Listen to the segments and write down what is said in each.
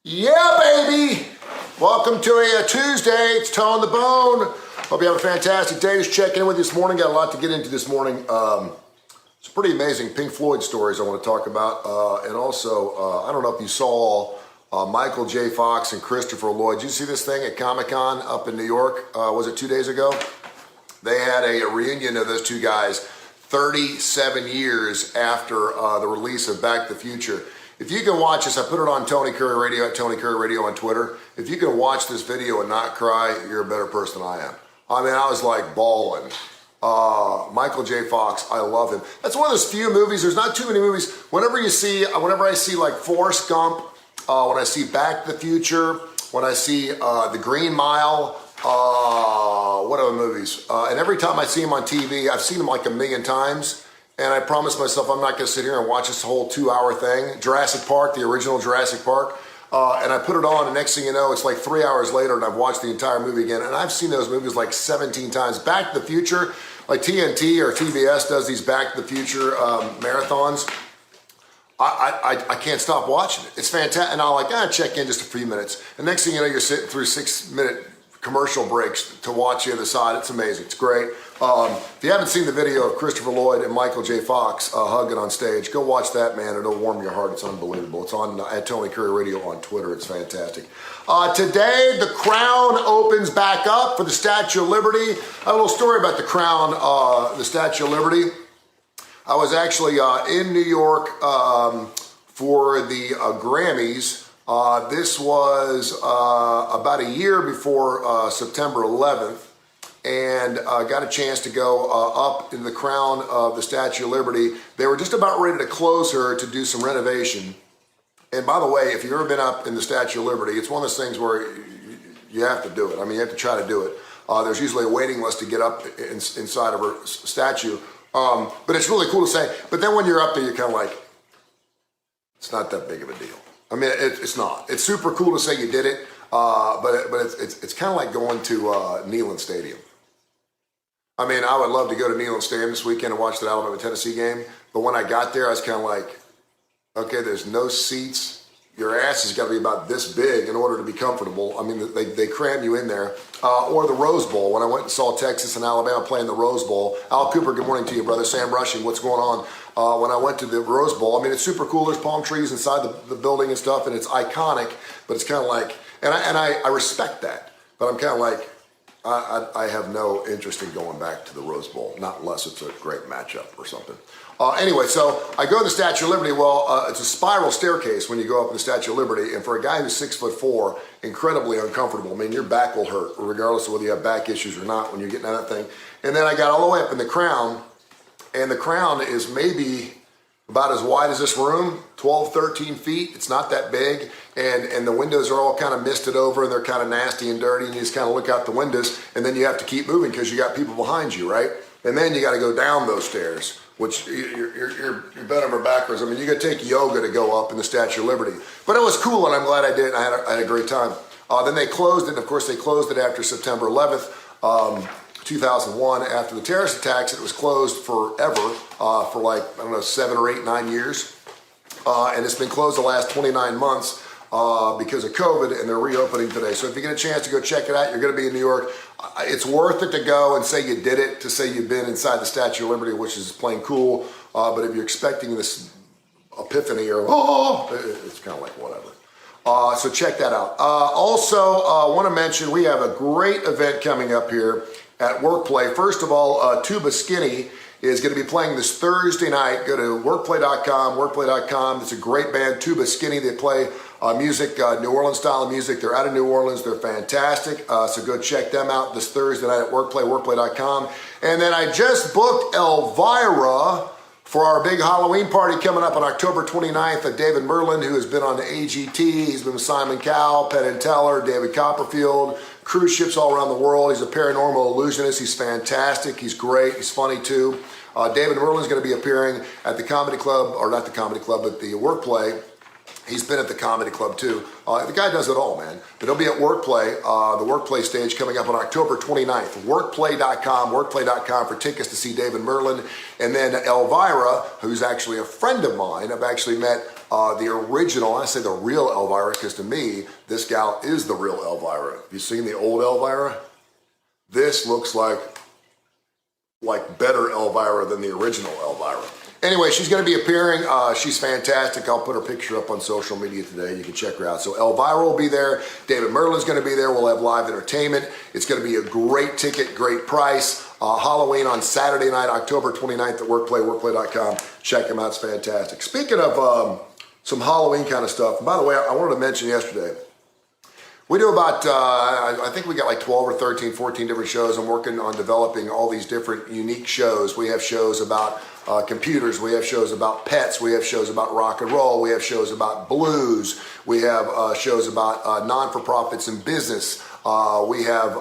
Yeah, baby! Welcome to a Tuesday. It's Toe on the Bone. Hope you have a fantastic day. Just checking in with you this morning. Got a lot to get into this morning. Some pretty amazing Pink Floyd stories I want to talk about. And also, I don't know if you saw Michael J. Fox and Christopher Lloyd. Did you see this thing at Comic-Con up in New York? Was it 2 days ago? They had a reunion of those two guys 37 years after the release of Back to the Future. If you can watch this, I put it on Tony Kurre Radio at Tony Kurre Radio on Twitter. If you can watch this video and not cry, you're a better person than I am. I mean, I was like bawling. Michael J. Fox, I love him. That's one of those few movies. There's not too many movies. Whenever I see like Forrest Gump, when I see Back to the Future, when I see The Green Mile, what other movies? And every time I see him on TV, I've seen him like 1,000,000 times. And I promised myself I'm not going to sit here and watch this whole 2-hour thing. Jurassic Park, the original Jurassic Park. And I put it on, and next thing you know, it's like 3 hours later, and I've watched the entire movie again. And I've seen those movies like 17 times. Back to the Future, like TNT or TBS does these Back to the Future marathons. I can't stop watching it. It's fantastic. And I'll check in just a few minutes. And next thing you know, you're sitting through 6-minute commercial breaks to watch the other side. It's amazing. It's great. If you haven't seen the video of Christopher Lloyd and Michael J. Fox hugging on stage, go watch that, man. It'll warm your heart. It's unbelievable. It's on at Tony Kurre Radio on Twitter. It's fantastic. Today, the Crown opens back up for the Statue of Liberty. I have a little story about the Crown, the Statue of Liberty. I was actually in New York for the Grammys. This was about a year before September 11th, and got a chance to go up in the crown of the Statue of Liberty. They were just about ready to close her to do some renovation. And by the way, if you've ever been up in the Statue of Liberty, it's one of those things where you have to do it. I mean, you have to try to do it. There's usually a waiting list to get up inside of her statue. But it's really cool to say. But then when you're up there, you're kind of like, it's not that big of a deal. I mean, it's not. It's super cool to say you did it, but it's kind of like going to Neyland Stadium. I mean, I would love to go to Neyland Stadium this weekend and watch the Alabama-Tennessee game, but when I got there, I was kind of like, okay, there's no seats. Your ass has got to be about this big in order to be comfortable. I mean, they cram you in there. Or the Rose Bowl. When I went and saw Texas and Alabama playing the Rose Bowl. Al Cooper, good morning to you, brother. Sam Rushing, what's going on? When I went to the Rose Bowl, I mean, it's super cool. There's palm trees inside the building and stuff, and it's iconic, but it's kind of like, and I respect that, but I'm kind of like, I have no interest in going back to the Rose Bowl, not unless it's a great matchup or something. Anyway, so I go to the Statue of Liberty. Well, it's a spiral staircase when you go up in the Statue of Liberty, and for a guy who's 6'4", incredibly uncomfortable. I mean, your back will hurt, regardless of whether you have back issues or not when you're getting on that thing. And then I got all the way up in the crown, and the crown is maybe about as wide as this room, 12, 13 feet. It's not that big, and the windows are all kind of misted over, and they're kind of nasty and dirty, and you just kind of look out the windows, and then you have to keep moving because you got people behind you, right? And then you got to go down those stairs, which you're bent over backwards. I mean, you got to take yoga to go up in the Statue of Liberty. But it was cool, and I'm glad I did. I had a great time. Then they closed it, and of course they closed it after September 11th, 2001. After the terrorist attacks, it was closed forever for like, I don't know, 7 or 8, 9 years. And it's been closed the last 29 months because of COVID, and they're reopening today. So if you get a chance to go check it out, you're going to be in New York. It's worth it to go and say you did it, to say you've been inside the Statue of Liberty, which is plain cool. But if you're expecting this epiphany or, it's kind of like whatever. So check that out. Also, want to mention we have a great event coming up here at Workplay. First of all, Tuba Skinny is going to be playing this Thursday night. Go to workplay.com, workplay.com. It's a great band, Tuba Skinny. They play music, New Orleans style of music. They're out of New Orleans. They're fantastic. So go check them out this Thursday night at Workplay, workplay.com. And then I just booked Elvira for our big Halloween party coming up on October 29th. David Merlin, who has been on the AGT, he's been with Simon Cowell, Penn and Teller, David Copperfield, cruise ships all around the world. He's a paranormal illusionist. He's fantastic. He's great. He's funny too. David Merlin's going to be appearing at the comedy club, or not the comedy club, but the Workplay. He's been at the comedy club too. The guy does it all, man. But he'll be at Workplay, the Workplay stage coming up on October 29th. Workplay.com, workplay.com for tickets to see David Merlin. And then Elvira, who's actually a friend of mine. I've actually met the original, I say the real Elvira, because to me, this gal is the real Elvira. Have you seen the old Elvira? This looks like better Elvira than the original Elvira. Anyway, she's going to be appearing. She's fantastic. I'll put her picture up on social media today. You can check her out. So Elvira will be there. David Merlin's going to be there. We'll have live entertainment. It's going to be a great ticket, great price. Halloween on Saturday night, October 29th at workplay.com. Check them out. It's fantastic. Speaking of some Halloween kind of stuff, by the way, I wanted to mention yesterday, we do about, I think we got like 12 or 13, 14 different shows. I'm working on developing all these different unique shows. We have shows about computers. We have shows about pets. We have shows about rock and roll. We have shows about blues. We have shows about non-for-profits and business. We have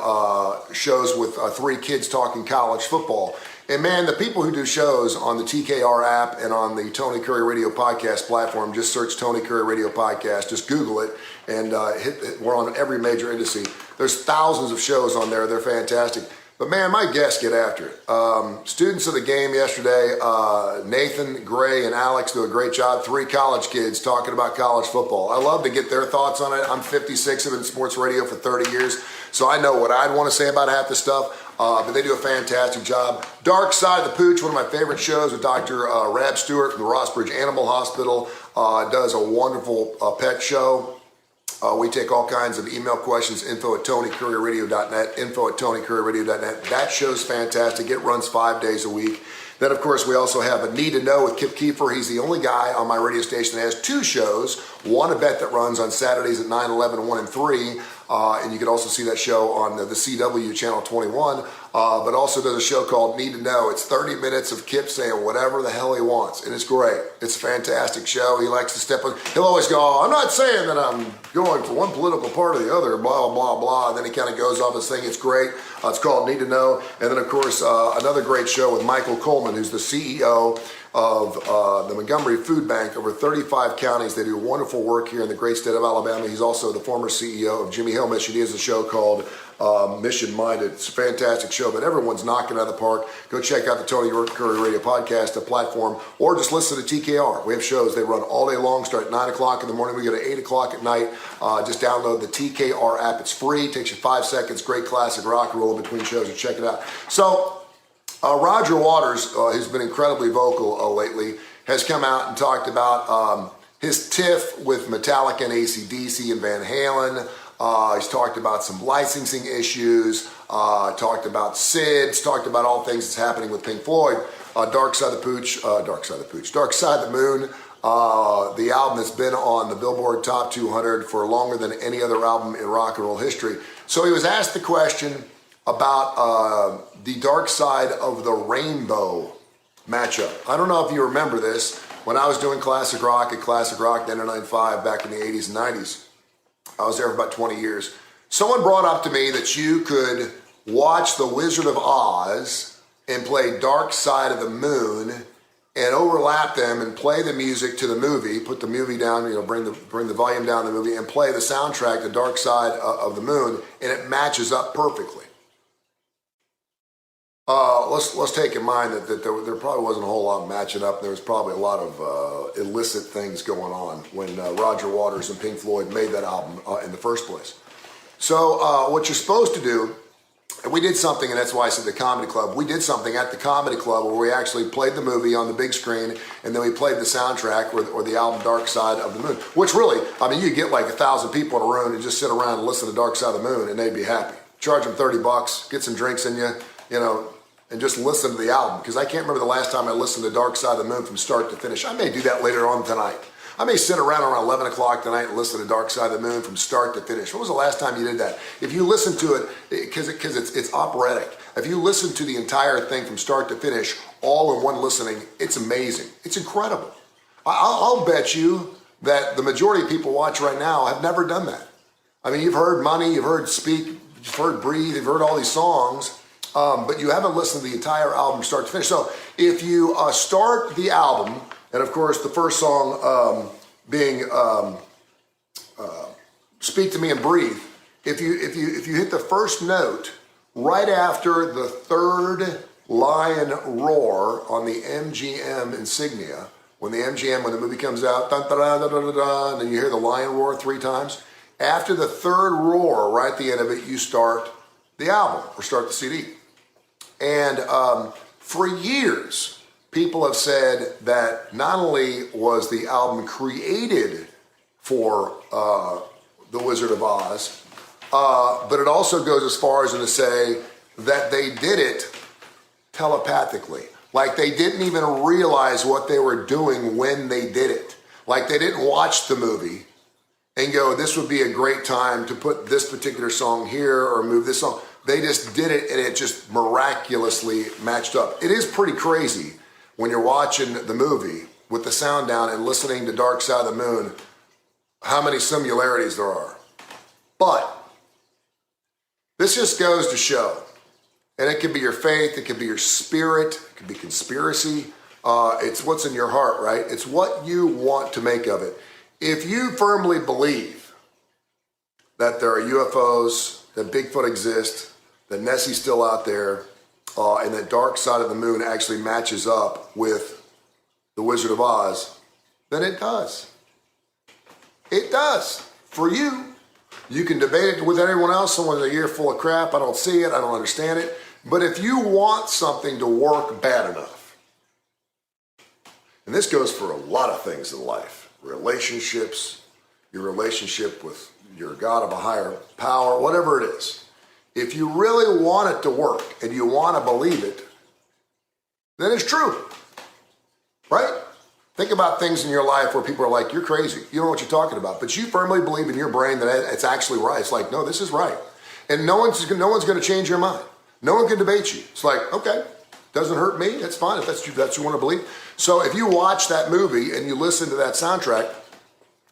shows with 3 kids talking college football. And man, the people who do shows on the TKR app and on the Tony Kurre Radio Podcast platform, just search Tony Kurre Radio Podcast, just Google it, and we're on every major indice. There's thousands of shows on there. They're fantastic. But man, my guests get after it. Students of the game yesterday, Nathan, Gray, and Alex do a great job. 3 college kids talking about college football. I love to get their thoughts on it. I'm 56, I've been in sports radio for 30 years, so I know what I'd want to say about half the stuff. But they do a fantastic job. Dark Side of the Pooch, one of my favorite shows with Dr. Rab Stewart from the Rossbridge Animal Hospital, does a wonderful pet show. We take all kinds of email questions, info@tonykurreradio.net, info@tonykurreradio.net. That show's fantastic. It runs 5 days a week. Then, of course, we also have a Need to Know with Kip Kiefer. He's the only guy on my radio station that has 2 shows. One, a bet that runs on Saturdays at 9, 11, 1, and 3. And you can also see that show on the CW Channel 21. But also does a show called Need to Know. It's 30 minutes of Kip saying whatever the hell he wants. And it's great. It's a fantastic show. He likes to step on. He'll always go, I'm not saying that I'm going for one political part or the other, blah, blah, blah. And then he kind of goes off his thing. It's great. It's called Need to Know. And then, of course, another great show with Michael Coleman, who's the CEO of the Montgomery Food Bank, over 35 counties. They do wonderful work here in the great state of Alabama. He's also the former CEO of Jimmy Hill Mission. He has a show called Mission Minded. It's a fantastic show, but everyone's knocking out of the park. Go check out the Tony Kurre Radio Podcast, the platform, or just listen to TKR. We have shows. They run all day long, start at 9 o'clock in the morning. We go to 8 o'clock at night. Just download the TKR app. It's free. It takes you 5 seconds. Great classic rock and roll in between shows. And check it out. So, Roger Waters, who's been incredibly vocal lately, has come out and talked about his tiff with Metallica and AC/DC and Van Halen. He's talked about some licensing issues, talked about SIDS, talked about all things that's happening with Pink Floyd. Dark Side of the Moon. The album that's been on the Billboard Top 200 for longer than any other album in rock and roll history. So he was asked the question about the Dark Side of the Rainbow matchup. I don't know if you remember this. When I was doing classic rock at Classic Rock 99.5 back in the 80s and 90s, I was there for about 20 years. Someone brought up to me that you could watch The Wizard of Oz and play Dark Side of the Moon and overlap them and play the music to the movie, put the movie down, bring the volume down the movie and play the soundtrack, The Dark Side of the Moon, and it matches up perfectly. Let's take in mind that there probably wasn't a whole lot of matching up. There was probably a lot of illicit things going on when Roger Waters and Pink Floyd made that album in the first place. So what you're supposed to do, and we did something, and that's why I said the Comedy Club. We did something at the Comedy Club where we actually played the movie on the big screen, and then we played the soundtrack or the album Dark Side of the Moon, which really, you get like 1,000 people in a room and just sit around and listen to Dark Side of the Moon, and they'd be happy. Charge them $30, get some drinks in you, and just listen to the album, because I can't remember the last time I listened to Dark Side of the Moon from start to finish. I may do that later on tonight. I may sit around 11 o'clock tonight and listen to Dark Side of the Moon from start to finish. When was the last time you did that? If you listen to it, because it's operatic, if you listen to the entire thing from start to finish, all in one listening, it's amazing. It's incredible. I'll bet you that the majority of people watch right now have never done that. You've heard Money, you've heard Speak, you've heard Breathe, you've heard all these songs, but you haven't listened to the entire album start to finish. So if you start the album, and of course the first song being Speak to Me and Breathe, if you hit the first note right after the third lion roar on the MGM insignia, when the MGM, when the movie comes out, dun, dun, dun, dun, dun, dun, and then you hear the lion roar 3 times. After the 3rd roar, right at the end of it, you start the album or start the CD. And for years, people have said that not only was the album created for The Wizard of Oz, but it also goes as far as to say that they did it telepathically. Like they didn't even realize what they were doing when they did it. Like they didn't watch the movie and go, this would be a great time to put this particular song here or move this song. They just did it and it just miraculously matched up. It is pretty crazy when you're watching the movie with the sound down and listening to Dark Side of the Moon, how many similarities there are. But this just goes to show, and it could be your faith, it could be your spirit, it could be conspiracy. It's what's in your heart, right? It's what you want to make of it. If you firmly believe that there are UFOs, that Bigfoot exists, that Nessie's still out there, and that Dark Side of the Moon actually matches up with The Wizard of Oz, then it does. It does. For you. You can debate it with everyone else. Someone's a year full of crap. I don't see it. I don't understand it. But if you want something to work bad enough, and this goes for a lot of things in life, relationships, your relationship with your God of a higher power, whatever it is, if you really want it to work and you want to believe it, then it's true, right? Think about things in your life where people are like, you're crazy. You don't know what you're talking about. But you firmly believe in your brain that it's actually right. It's like, no, this is right. And no one's going to change your mind. No one can debate you. It's like, okay, doesn't hurt me. That's fine if that's what you want to believe. So if you watch that movie and you listen to that soundtrack,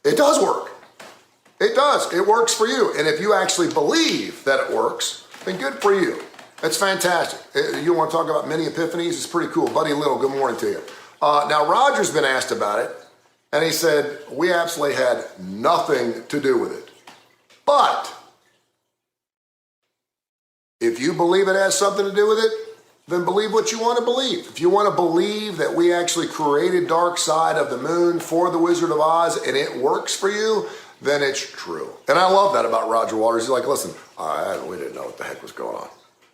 it does work. It does. It works for you. And if you actually believe that it works, then good for you. That's fantastic. You want to talk about mini epiphanies? It's pretty cool. Buddy Little, good morning to you. Now, Roger's been asked about it, and he said, we absolutely had nothing to do with it. But if you believe it has something to do with it, then believe what you want to believe. If you want to believe that we actually created Dark Side of the Moon for The Wizard of Oz and it works for you, then it's true. And I love that about Roger Waters. He's like, listen, we didn't know what the heck was going on.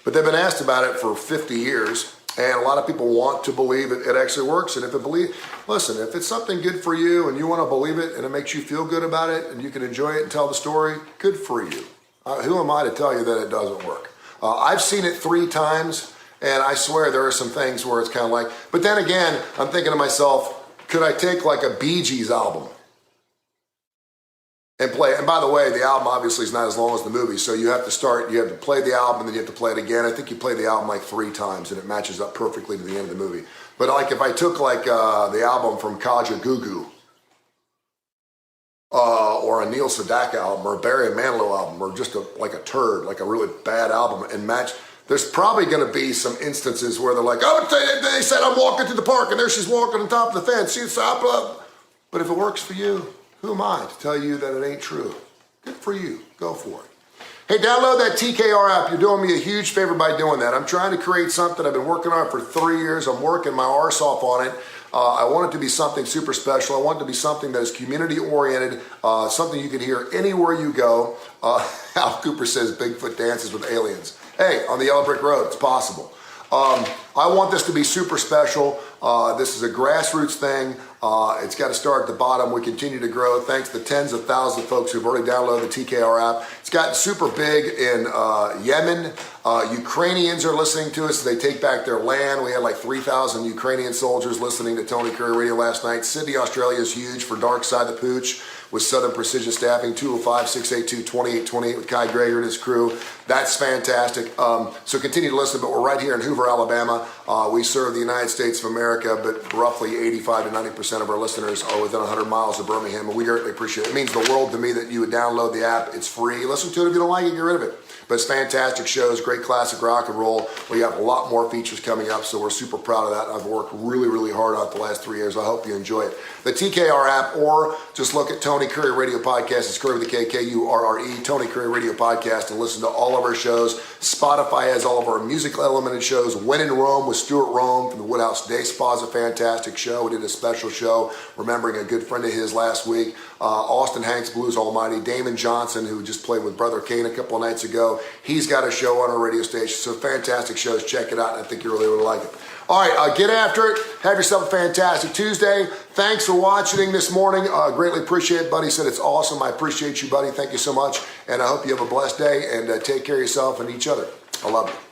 But they've been asked about it for 50 years. And a lot of people want to believe it actually works. And if it's something good for you and you want to believe it and it makes you feel good about it and you can enjoy it and tell the story, good for you. Who am I to tell you that it doesn't work? I've seen it 3 times and I swear there are some things where it's kind of like, but then again, I'm thinking to myself, could I take like a Bee Gees album and play it? And by the way, the album obviously is not as long as the movie, so you have to play the album and then you have to play it again. I think you play the album like 3 times and it matches up perfectly to the end of the movie. But like if I took like the album from Kaja Gugu, or a Neil Sedaka album or a Barry Manilow album or just like a turd, like a really bad album and match, there's probably going to be some instances where they're like, oh, they said I'm walking through the park and there she's walking on top of the fence. But if it works for you, who am I to tell you that it ain't true? Good for you. Go for it. Hey, download that TKR app. You're doing me a huge favor by doing that. I'm trying to create something I've been working on for 3 years. I'm working my arse off on it. I want it to be something super special. I want it to be something that is community-oriented, something you can hear anywhere you go. Al Cooper says Bigfoot dances with aliens. Hey, on the Yellow Brick Road, it's possible. I want this to be super special. This is a grassroots thing. It's got to start at the bottom. We continue to grow thanks to tens of thousands of folks who've already downloaded the TKR app. It's gotten super big in Yemen. Ukrainians are listening to us as they take back their land. We had like 3,000 Ukrainian soldiers listening to Tony Kurre Radio last night. Sydney, Australia is huge for Dark Side of the Pooch with Southern Precision Staffing, 205-682-2828 with Kai Greger and his crew. That's fantastic. So continue to listen, but we're right here in Hoover, Alabama. We serve the United States of America, but roughly 85 to 90% of our listeners are within 100 miles of Birmingham, and we greatly appreciate it. It means the world to me that you would download the app. It's free. Listen to it. If you don't like it, get rid of it. But it's fantastic shows, great classic rock and roll. We have a lot more features coming up, so we're super proud of that. I've worked really, really hard on it the last 3 years. I hope you enjoy it. The TKR app, or just look at Tony Tony Kurre Radio Podcast. It's Kurre with the KKURRE, Tony Kurre Radio Podcast, and listen to all of our shows. Spotify has all of our music elemented shows. When in Rome with Stuart Rome from the Woodhouse Day Spa is a fantastic show. We did a special show remembering a good friend of his last week. Austin Hanks, Blues Almighty. Damon Johnson, who just played with Brother Kane a couple of nights ago. He's got a show on our radio station. So fantastic shows. Check it out, and I think you really would like it. All right, get after it. Have yourself a fantastic Tuesday. Thanks for watching this morning. Greatly appreciate it. Buddy said it's awesome. I appreciate you, buddy. Thank you so much. And I hope you have a blessed day, and take care of yourself and each other. I love you.